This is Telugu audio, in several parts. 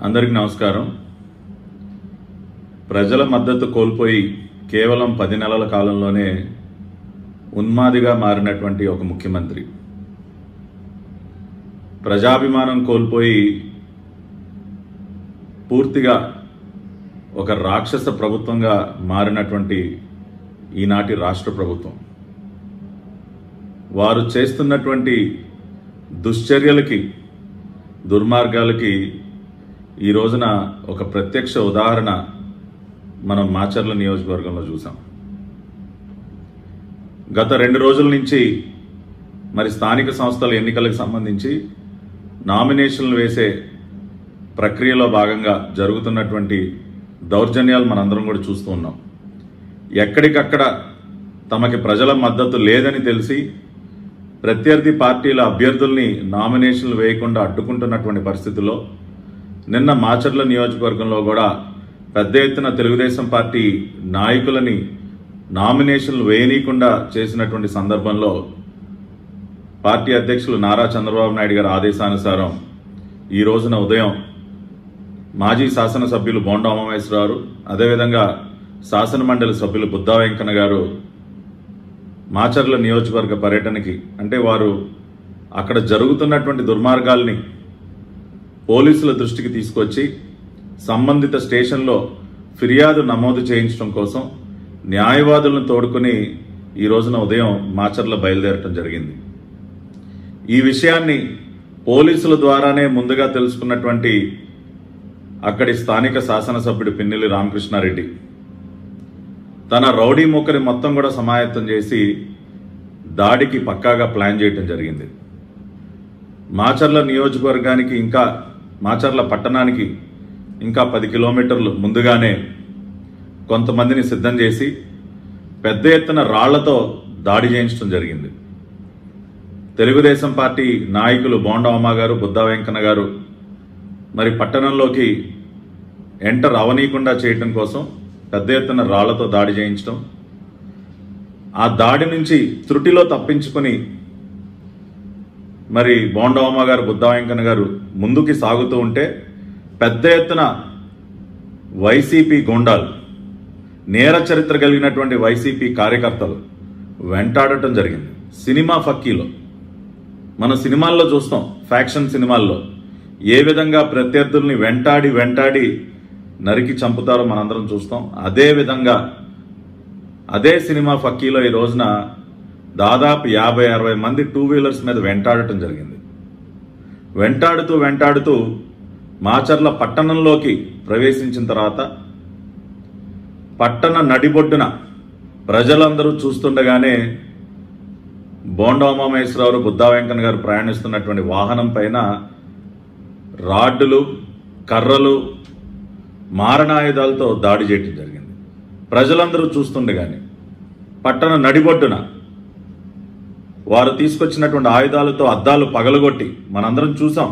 అందరికీ నమస్కారం. ప్రజల మద్దతు కోల్పోయి కేవలం 10 నెలల కాలంలోనే ఉన్మాదిగా మారినటువంటి ఒక ముఖ్యమంత్రి, ప్రజాభిమానం కోల్పోయి పూర్తిగా ఒక రాక్షస ప్రభుత్వంగా మారినటువంటి ఈనాటి రాష్ట్ర ప్రభుత్వం, వారు చేస్తున్నటువంటి దుశ్చర్యలకి, దుర్మార్గాలకి ఈ రోజున ఒక ప్రత్యక్ష ఉదాహరణ మనం మాచర్ల నియోజకవర్గంలో చూసాం. గత 2 రోజుల నుంచి మరి స్థానిక సంస్థల ఎన్నికలకు సంబంధించి నామినేషన్లు వేసే ప్రక్రియలో భాగంగా జరుగుతున్నటువంటి దౌర్జన్యాలు మనందరం కూడా చూస్తూ ఉన్నాం. ఎక్కడికక్కడ తమకి ప్రజల మద్దతు లేదని తెలిసి ప్రత్యర్థి పార్టీల అభ్యర్థుల్ని నామినేషన్లు వేయకుండా అడ్డుకుంటున్నటువంటి పరిస్థితుల్లో నిన్న మాచర్ల నియోజకవర్గంలో కూడా పెద్ద ఎత్తున తెలుగుదేశం పార్టీ నాయకులని నామినేషన్లు వేయనీయకుండా చేసినటువంటి సందర్భంలో పార్టీ అధ్యక్షులు నారా చంద్రబాబు నాయుడు గారి ఆదేశానుసారం ఈ రోజున ఉదయం మాజీ శాసనసభ్యులు బోండా ఉమామహేశ్వరరావు, అదేవిధంగా శాసనమండలి సభ్యులు బుద్దా వెంకన్న గారు మాచర్ల నియోజకవర్గ పర్యటనకి, అంటే వారు అక్కడ జరుగుతున్నటువంటి దుర్మార్గాల్ని పోలీసుల దృష్టికి తీసుకొచ్చి సంబంధిత స్టేషన్లో ఫిర్యాదు నమోదు చేయించడం కోసం న్యాయవాదులను తోడుకుని ఈ రోజున ఉదయం మాచర్ల బయలుదేరటం జరిగింది. ఈ విషయాన్ని పోలీసుల ద్వారానే ముందుగా తెలుసుకున్నటువంటి అక్కడి స్థానిక శాసనసభ్యుడు పిన్నెల్లి రామకృష్ణారెడ్డి తన రౌడీ మూకని మొత్తం కూడా సమాయత్తం చేసి దాడికి పక్కాగా ప్లాన్ చేయటం జరిగింది. మాచర్ల నియోజకవర్గానికి, ఇంకా మాచర్ల పట్టణానికి ఇంకా 10 కిలోమీటర్లు ముందుగానే కొంతమందిని సిద్ధం చేసి పెద్ద ఎత్తున రాళ్లతో దాడి చేయించడం జరిగింది. తెలుగుదేశం పార్టీ నాయకులు బోండా ఉమా గారు, బుద్దా వెంకన్న గారు మరి పట్టణంలోకి ఎంటర్ అవనీయకుండా చేయటం కోసం పెద్ద ఎత్తున రాళ్లతో దాడి చేయించడం, ఆ దాడి నుంచి త్రుటిలో తప్పించుకుని మరి బోండా ఉమా గారు, బుద్దా వెంకన్న గారు ముందుకి సాగుతూ ఉంటే పెద్ద ఎత్తున వైసీపీ గుండాలు, నేర చరిత్ర కలిగినటువంటి వైసీపీ కార్యకర్తలు వెంటాడటం జరిగింది. సినిమా ఫక్కీలో మన సినిమాల్లో చూస్తాం, ఫ్యాక్షన్ సినిమాల్లో ఏ విధంగా ప్రత్యర్థుల్ని వెంటాడి నరికి చంపుతారో మనందరం చూస్తాం. అదే విధంగా అదే సినిమా ఫక్కీలో ఈ రోజున దాదాపు 50-60 మంది 2 వీలర్స్ మీద వెంటాడటం జరిగింది. వెంటాడుతూ మాచర్ల పట్టణంలోకి ప్రవేశించిన తర్వాత పట్టణ నడిబొడ్డున ప్రజలందరూ చూస్తుండగానే బోండా ఉమామహేశ్వరరావు, బుద్దా వెంకన్న గారు ప్రయాణిస్తున్నటువంటి వాహనం పైన రాడ్డులు, కర్రలు, మారణాయుధాలతో దాడి చేయడం జరిగింది. ప్రజలందరూ చూస్తుండగానే పట్టణ నడిబొడ్డున వారు తీసుకొచ్చినటువంటి ఆయుధాలతో అద్దాలు పగలగొట్టి మనందరం చూసాం.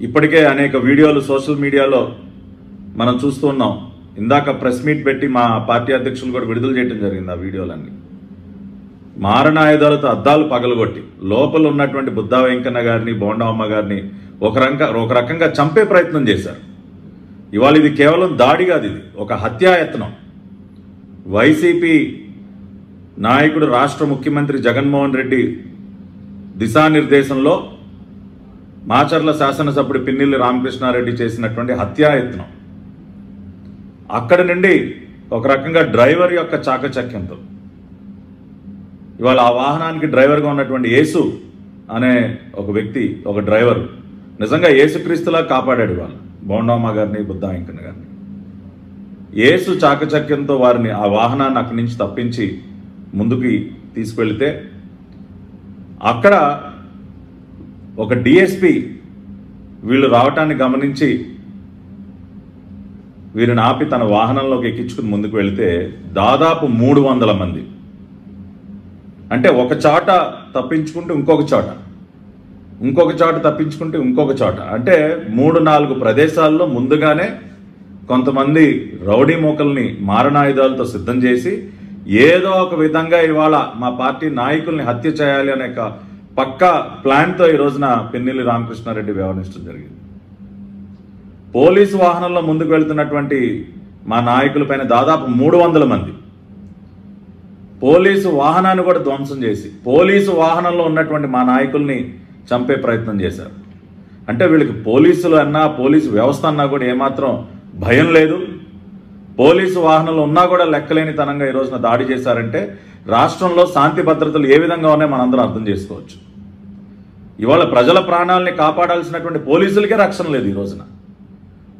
ఇప్పటికే అనేక వీడియోలు సోషల్ మీడియాలో మనం చూస్తూ ఉన్నాం. ఇందాక ప్రెస్ మీట్ పెట్టి మా పార్టీ అధ్యక్షులు కూడా విడుదల చేయడం జరిగింది. ఆ వీడియోలన్నీ మారణాయుధాలతో అద్దాలు పగలగొట్టి లోపల ఉన్నటువంటి బుద్దా వెంకన్న గారిని, బోండా ఉమ్మ గారిని ఒక రకంగా చంపే ప్రయత్నం చేశారు. ఇవాళ ఇది కేవలం దాడి కాదు, ఇది ఒక హత్యాయత్నం. వైసీపీ నాయకుడు, రాష్ట్ర ముఖ్యమంత్రి జగన్మోహన్ రెడ్డి దిశానిర్దేశంలో మాచర్ల శాసనసభ్యుడు పిన్నెల్లి రామకృష్ణారెడ్డి చేసినటువంటి హత్యాయత్నం. అక్కడి నుండి ఒక రకంగా డ్రైవర్ యొక్క చాకచక్యంతో ఇవాళ ఆ వాహనానికి డ్రైవర్గా ఉన్నటువంటి యేసు అనే ఒక వ్యక్తి, ఒక డ్రైవర్ నిజంగా యేసుక్రీస్తులా కాపాడాడు ఇవాళ బోండా ఉమా గారిని, బుద్దా వెంకన్న గారిని. యేసు చాకచక్యంతో వారిని, ఆ వాహనాన్ని అక్కడి నుంచి తప్పించి ముందుకి తీసుకెళ్తే అక్కడ ఒక డిఎస్పి వీళ్ళు రావటాన్ని గమనించి వీరిని ఆపి తన వాహనంలోకి ఎక్కించుకుని ముందుకు వెళితే దాదాపు 300 మంది, అంటే ఒక చోట తప్పించుకుంటూ ఇంకొక చోట తప్పించుకుంటూ ఇంకొక చోట, అంటే 3-4 ప్రదేశాల్లో ముందుగానే కొంతమంది రౌడీ మూకల్ని మారణాయుధాలతో సిద్ధం చేసి ఏదో ఒక విధంగా ఇవాళ మా పార్టీ నాయకుల్ని హత్య చేయాలి అనే పక్కా ప్లాన్తో ఈ రోజున పిన్నెల్లి రామకృష్ణారెడ్డి వ్యవహరించడం జరిగింది. పోలీసు వాహనంలో ముందుకు వెళ్తున్నటువంటి మా నాయకులపైన దాదాపు 300 మంది పోలీసు వాహనాన్ని కూడా ధ్వంసం చేసి పోలీసు వాహనంలో ఉన్నటువంటి మా నాయకుల్ని చంపే ప్రయత్నం చేశారు. అంటే వీళ్ళకి పోలీసులు అన్నా పోలీసు వ్యవస్థ అన్నా కూడా ఏమాత్రం భయం లేదు. పోలీసు వాహనంలో ఉన్నా కూడా లెక్కలేని తనంగా ఈ రోజున దాడి చేశారంటే రాష్ట్రంలో శాంతి భద్రతలు ఏ విధంగా ఉన్నాయో మనందరం అర్థం చేసుకోవచ్చు. ఇవాళ ప్రజల ప్రాణాలని కాపాడాల్సినటువంటి పోలీసులకే రక్షణ లేదు. ఈ రోజున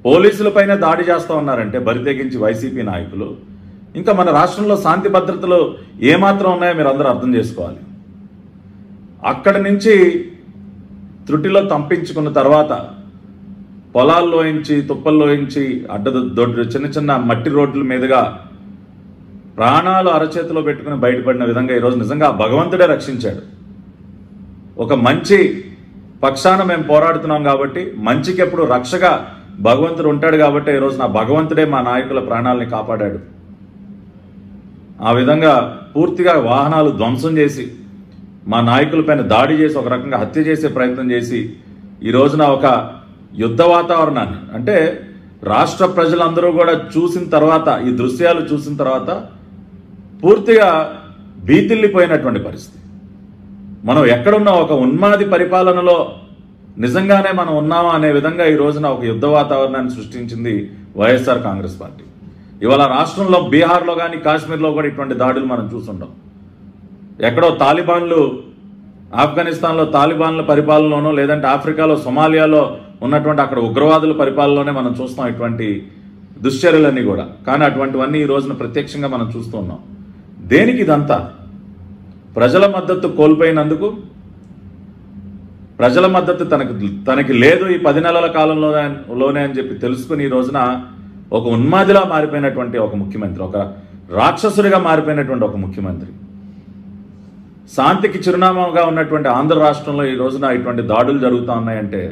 పోలీసులపైన దాడి చేస్తూ ఉన్నారంటే బరితెగించి వైసీపీ నాయకులు. ఇంకా మన రాష్ట్రంలో శాంతి భద్రతలు ఏమాత్రం ఉన్నాయో మీరు అందరూ అర్థం చేసుకోవాలి. అక్కడి నుంచి త్రుటిలో తంపించుకున్న తర్వాత పొలాల్లోంచి తుప్పల్లోంచి చిన్న చిన్న మట్టి రోడ్ల మీదుగా ప్రాణాలు అరచేతిలో పెట్టుకుని బయటపడిన విధంగా ఈరోజు నిజంగా భగవంతుడే రక్షించాడు. ఒక మంచి పక్షాన మేము పోరాడుతున్నాం కాబట్టి మంచికి ఎప్పుడు రక్షగా భగవంతుడు ఉంటాడు కాబట్టి ఈరోజు నా భగవంతుడే మా నాయకుల ప్రాణాలని కాపాడాడు. ఆ విధంగా పూర్తిగా వాహనాలు ధ్వంసం చేసి మా నాయకులపైన దాడి చేసి ఒక రకంగా హత్య చేసే ప్రయత్నం చేసి ఈ రోజున ఒక యుద్ధ వాతావరణాన్ని అంటే రాష్ట్ర ప్రజలందరూ కూడా చూసిన తర్వాత ఈ దృశ్యాలు చూసిన తర్వాత పూర్తిగా భీతిల్లిపోయినటువంటి పరిస్థితి. మనం ఎక్కడున్నా ఒక ఉన్మాది పరిపాలనలో నిజంగానే మనం ఉన్నామా అనే విధంగా ఈ రోజున ఒక యుద్ధ వాతావరణాన్ని సృష్టించింది వైఎస్ఆర్ కాంగ్రెస్ పార్టీ. ఇవాళ రాష్ట్రంలో బీహార్లో కానీ కాశ్మీర్లో కూడా ఇటువంటి దాడులు మనం చూస్తుంటాం. ఎక్కడో తాలిబాన్లు ఆఫ్ఘనిస్తాన్లో తాలిబాన్ల పరిపాలనలోనో లేదంటే ఆఫ్రికాలో సొమాలియాలో ఉన్నటువంటి అక్కడ ఉగ్రవాదుల పరిపాలనలోనే మనం చూస్తాం ఇటువంటి దుశ్చర్యలన్నీ కూడా. కానీ అటువంటివన్నీ ఈ రోజున ప్రత్యక్షంగా మనం చూస్తూ ఉన్నాం. దేనికి ఇదంతా? ప్రజల మద్దతు కోల్పోయినందుకు, ప్రజల మద్దతు తనకి లేదు ఈ 10 నెలల కాలంలోనే అని చెప్పి తెలుసుకుని ఈ రోజున ఒక ఉన్మాదిలా మారిపోయినటువంటి ఒక ముఖ్యమంత్రి, ఒక రాక్షసుడిగా మారిపోయినటువంటి ఒక ముఖ్యమంత్రి, శాంతికి చిరునామాగా ఉన్నటువంటి ఆంధ్ర రాష్ట్రంలో ఈ రోజున ఇటువంటి దాడులు జరుగుతూ ఉన్నాయంటే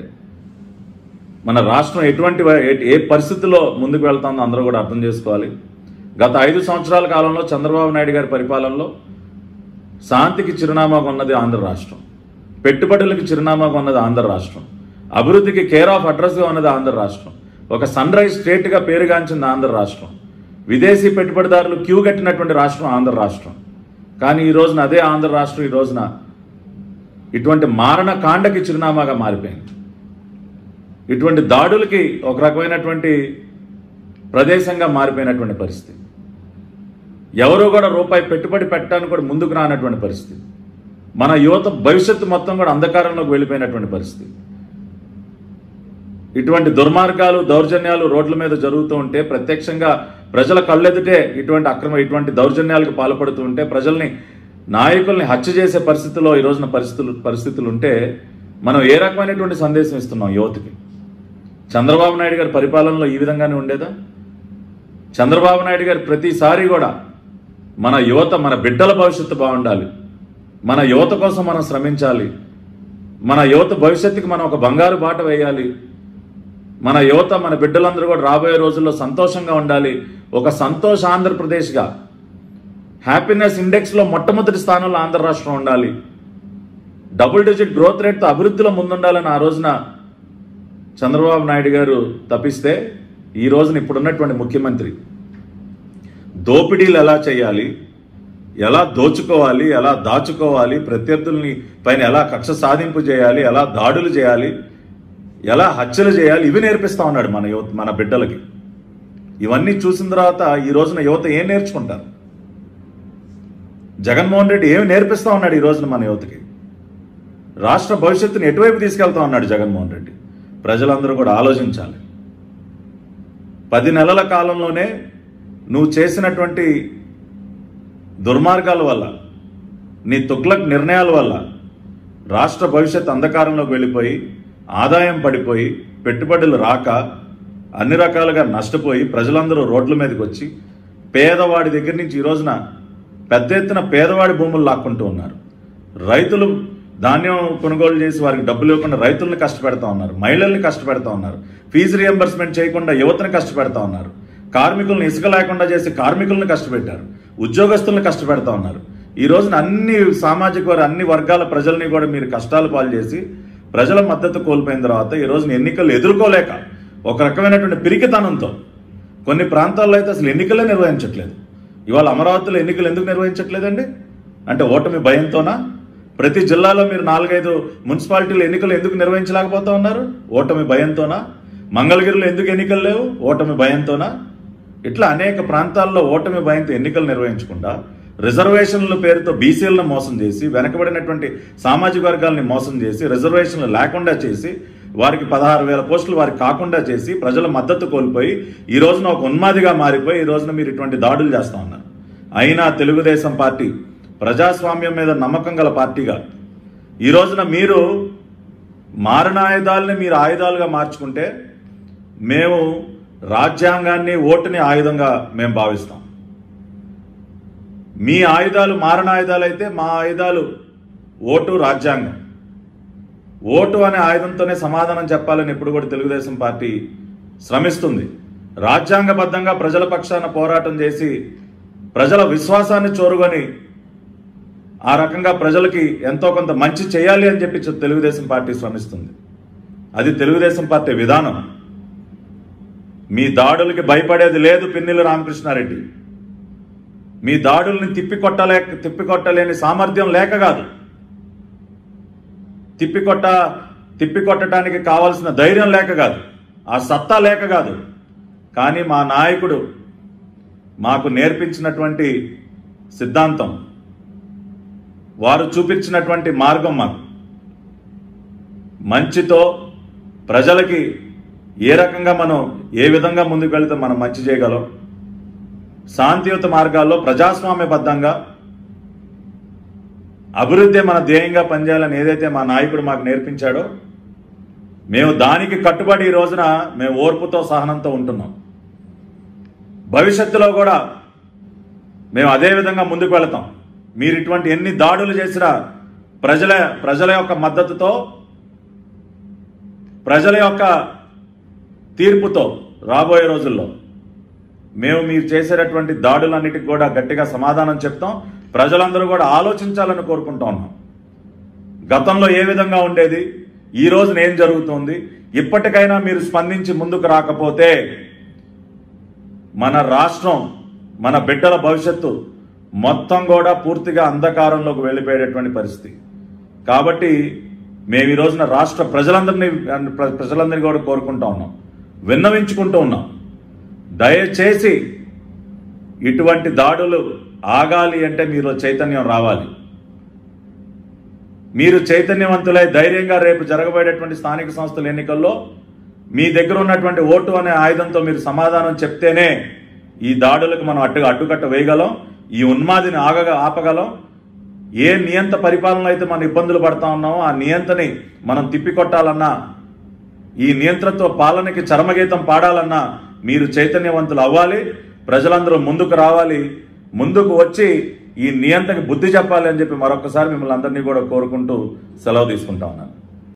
మన రాష్ట్రం ఏ పరిస్థితుల్లో ముందుకు వెళ్తుందో అందరూ కూడా అర్థం చేసుకోవాలి. గత 5 సంవత్సరాల కాలంలో చంద్రబాబు నాయుడు గారి పరిపాలనలో శాంతికి చిరునామాగా ఉన్నది ఆంధ్ర రాష్ట్రం, పెట్టుబడులకు చిరునామాగా ఉన్నది ఆంధ్ర రాష్ట్రం, అభివృద్ధికి కేర్ ఆఫ్ అడ్రస్గా ఉన్నది ఆంధ్ర రాష్ట్రం, ఒక సన్ రైజ్ స్టేట్గా పేరుగాంచింది ఆంధ్ర రాష్ట్రం, విదేశీ పెట్టుబడిదారులు క్యూ కట్టినటువంటి రాష్ట్రం ఆంధ్ర రాష్ట్రం. కానీ ఈ రోజున అదే ఆంధ్ర రాష్ట్రం ఈ రోజున ఇటువంటి మారణ కాండకి చిరునామాగా మారిపోయింది. ఇటువంటి దాడులకి ఒక రకమైనటువంటి ప్రదేశంగా మారిపోయినటువంటి పరిస్థితి. ఎవరు కూడా రూపాయి పెట్టుబడి పెట్టడానికి కూడా ముందుకు రానటువంటి పరిస్థితి. మన యువత భవిష్యత్తు మొత్తం కూడా అంధకారంలోకి వెళ్ళిపోయినటువంటి పరిస్థితి. ఇటువంటి దుర్మార్గాలు దౌర్జన్యాలు రోడ్ల మీద జరుగుతూ ఉంటే ప్రత్యక్షంగా ప్రజల కళ్ళెదుటే ఇటువంటి దౌర్జన్యాలకు పాల్పడుతూ ఉంటే ప్రజల్ని నాయకుల్ని హత్య చేసే పరిస్థితుల్లో ఈ రోజున పరిస్థితులు ఉంటే మనం ఏ రకమైనటువంటి సందేశం ఇస్తున్నాం యువతకి? చంద్రబాబు నాయుడు గారి పరిపాలనలో ఈ విధంగానే ఉండేదా? చంద్రబాబు నాయుడు గారు ప్రతిసారి కూడా మన యువత మన బిడ్డల భవిష్యత్తు బాగుండాలి, మన యువత కోసం మనం శ్రమించాలి, మన యువత భవిష్యత్తుకి మనం ఒక బంగారు బాట వేయాలి, మన యువత మన బిడ్డలందరూ కూడా రాబోయే రోజుల్లో సంతోషంగా ఉండాలి, ఒక సంతోష ఆంధ్రప్రదేశ్గా హ్యాపీనెస్ ఇండెక్స్లో మొట్టమొదటి స్థానంలో ఆంధ్ర రాష్ట్రం ఉండాలి, డబుల్ డిజిట్ గ్రోత్ రేట్తో అభివృద్ధిలో ముందుండాలని ఆ రోజున చంద్రబాబు నాయుడు గారు తప్పిస్తే ఈ రోజున ఇప్పుడున్నటువంటి ముఖ్యమంత్రి దోపిడీలు ఎలా చేయాలి, ఎలా దోచుకోవాలి, ఎలా దాచుకోవాలి, ప్రత్యర్థుల్ని పైన ఎలా కక్ష సాధింపు చేయాలి, ఎలా దాడులు చేయాలి, ఎలా హత్యలు చేయాలి, ఇవి నేర్పిస్తా ఉన్నాడు మన యువత మన బిడ్డలకి. ఇవన్నీ చూసిన తర్వాత ఈ రోజున యువత ఏం నేర్చుకుంటారు? జగన్మోహన్ రెడ్డి ఏమి నేర్పిస్తా ఉన్నాడు ఈ రోజున మన యువతకి? రాష్ట్ర భవిష్యత్తుని ఎటువైపు తీసుకెళ్తా ఉన్నాడు జగన్మోహన్ రెడ్డి? ప్రజలందరూ కూడా ఆలోచించాలి. 10 నెలల కాలంలోనే నువ్వు చేసినటువంటి దుర్మార్గాల వల్ల, నీ తుగ్లక్ నిర్ణయాల వల్ల రాష్ట్ర భవిష్యత్తు అంధకారంలోకి వెళ్ళిపోయి ఆదాయం పడిపోయి పెట్టుబడులు రాక అన్ని రకాలుగా నష్టపోయి ప్రజలందరూ రోడ్ల మీదకి వచ్చి పేదవాడి దగ్గర నుంచి ఈ రోజున పెద్ద ఎత్తున పేదవాడి భూములు లాక్కుంటూ ఉన్నారు. రైతులు ధాన్యం కొనుగోలు చేసి వారికి డబ్బులు ఇవ్వకుండా రైతులను కష్టపెడతా ఉన్నారు, మహిళల్ని కష్టపెడతా ఉన్నారు, ఫీజు రియంబర్స్మెంట్ చేయకుండా యువతను కష్టపెడతా ఉన్నారు, కార్మికులను ఇసుక లేకుండా చేసి కార్మికులను కష్టపెట్టారు, ఉద్యోగస్తులను కష్టపెడతా ఉన్నారు. ఈ రోజున అన్ని వర్గాల ప్రజల్ని కూడా మీరు కష్టాలు పాలు చేసి ప్రజల మద్దతు కోల్పోయిన తర్వాత ఈ రోజున ఎన్నికలు ఎదుర్కోలేక ఒక రకమైనటువంటి పిరికితనంతో కొన్ని ప్రాంతాల్లో అయితే అసలు ఎన్నికలే నిర్వహించట్లేదు. ఇవాళ అమరావతిలో ఎన్నికలు ఎందుకు నిర్వహించట్లేదండి? అంటే ఓటమి భయంతోనా? ప్రతి జిల్లాలో మీరు 4-5 మున్సిపాలిటీల ఎన్నికలు ఎందుకు నిర్వహించలేకపోతా ఉన్నారు? ఓటమి భయంతోనా? మంగళగిరిలో ఎందుకు ఎన్నికలు లేవు? ఓటమి భయంతోనా? ఇట్లా అనేక ప్రాంతాల్లో ఓటమి భయంతో ఎన్నికలు నిర్వహించకుండా రిజర్వేషన్ల పేరుతో బీసీలను మోసం చేసి, వెనకబడినటువంటి సామాజిక వర్గాలని మోసం చేసి, రిజర్వేషన్లు లేకుండా చేసి, వారికి 16,000 పోస్టులు వారికి కాకుండా చేసి, ప్రజల మద్దతు కోల్పోయి ఈ రోజున ఒక ఉన్మాదిగా మారిపోయి ఈ రోజున మీరు ఇటువంటి దాడులు చేస్తా ఉన్నారు. అయినా తెలుగుదేశం పార్టీ ప్రజాస్వామ్యం మీద నమ్మకం గల పార్టీగా ఈ రోజున మీరు మారిన ఆయుధాలని మీరు ఆయుధాలుగా మార్చుకుంటే మేము రాజ్యాంగాన్ని, ఓటుని ఆయుధంగా మేము భావిస్తాం. మీ ఆయుధాలు మారిన ఆయుధాలు అయితే మా ఆయుధాలు ఓటు, రాజ్యాంగం. ఓటు అనే ఆయుధంతోనే సమాధానం చెప్పాలని ఎప్పుడు కూడా తెలుగుదేశం పార్టీ శ్రమిస్తుంది. రాజ్యాంగబద్ధంగా ప్రజల పక్షాన పోరాటం చేసి ప్రజల విశ్వాసాన్ని చోరుకొని ఆ రకంగా ప్రజలకి ఎంతో కొంత మంచి చేయాలి అని చెప్పి తెలుగుదేశం పార్టీ శ్రమిస్తుంది. అది తెలుగుదేశం పార్టీ విధానం. మీ దాడులకి భయపడేది లేదు పిన్నెల్లి రామకృష్ణారెడ్డి. మీ దాడుల్ని తిప్పికొట్టలేని సామర్థ్యం లేక కాదు, తిప్పికొట్టడానికి కావాల్సిన ధైర్యం లేక కాదు, ఆ సత్తా లేక కాదు. కానీ మా నాయకుడు మాకు నేర్పించినటువంటి సిద్ధాంతం, వారు చూపించినటువంటి మార్గం, మాకు మంచితో ప్రజలకి ఏ రకంగా మనం ఏ విధంగా ముందుకు వెళితే మనం మంచి చేయగలం, శాంతియుత మార్గాల్లో ప్రజాస్వామ్యబద్ధంగా అభివృద్ధి మన ధ్యేయంగా పనిచేయాలని ఏదైతే మా నాయకుడు మాకు నేర్పించాడో మేము దానికి కట్టుబడి ఈ రోజున మేము ఓర్పుతో, సహనంతో ఉంటున్నాం. భవిష్యత్తులో కూడా మేము అదే విధంగా ముందుకు వెళతాం. మీరు ఇటువంటి ఎన్ని దాడులు చేసినా ప్రజల యొక్క మద్దతుతో, ప్రజల యొక్క తీర్పుతో రాబోయే రోజుల్లో మేము మీరు చేసేటటువంటి దాడులన్నిటికి కూడా గట్టిగా సమాధానం చెప్తాం. ప్రజలందరూ కూడా ఆలోచించాలని కోరుకుంటా ఉన్నాం. గతంలో ఏ విధంగా ఉండేది, ఈ రోజున ఏం జరుగుతుంది, ఇప్పటికైనా మీరు స్పందించి ముందుకు రాకపోతే మన రాష్ట్రం, మన బిడ్డల భవిష్యత్తు మొత్తం కూడా పూర్తిగా అంధకారంలోకి వెళ్ళిపోయేటటువంటి పరిస్థితి. కాబట్టి మేము ఈ రోజున రాష్ట్ర ప్రజలందరినీ కూడా కోరుకుంటా ఉన్నాం, విన్నవించుకుంటూ ఉన్నాం. దయచేసి ఇటువంటి దాడులు ఆగాలి అంటే మీలో చైతన్యం రావాలి. మీరు చైతన్యవంతులై ధైర్యంగా రేపు జరగబోయేటటువంటి స్థానిక సంస్థల ఎన్నికల్లో మీ దగ్గర ఉన్నటువంటి ఓటు అనే ఆయుధంతో మీరు సమాధానం చెప్తేనే ఈ దాడులకు మనం అడ్డుకట్ట వేయగలం, ఈ ఉన్మాదిని ఆపగలం. ఏ నియంత పరిపాలనలో అయితే మనం ఇబ్బందులు పడతా ఉన్నామో ఆ నియంతని మనం తిప్పికొట్టాలన్నా, ఈ నియంత్రణతో పాలనకి చరమగీతం పాడాలన్నా మీరు చైతన్యవంతులు అవ్వాలి. ప్రజలందరూ ముందుకు రావాలి, ముందుకు వచ్చి ఈ నియంతకి బుద్ధి చెప్పాలి అని చెప్పి మరొకసారి మిమ్మల్ని అందరినీ కూడా కోరుకుంటూ సెలవు తీసుకుంటా ఉన్నాను.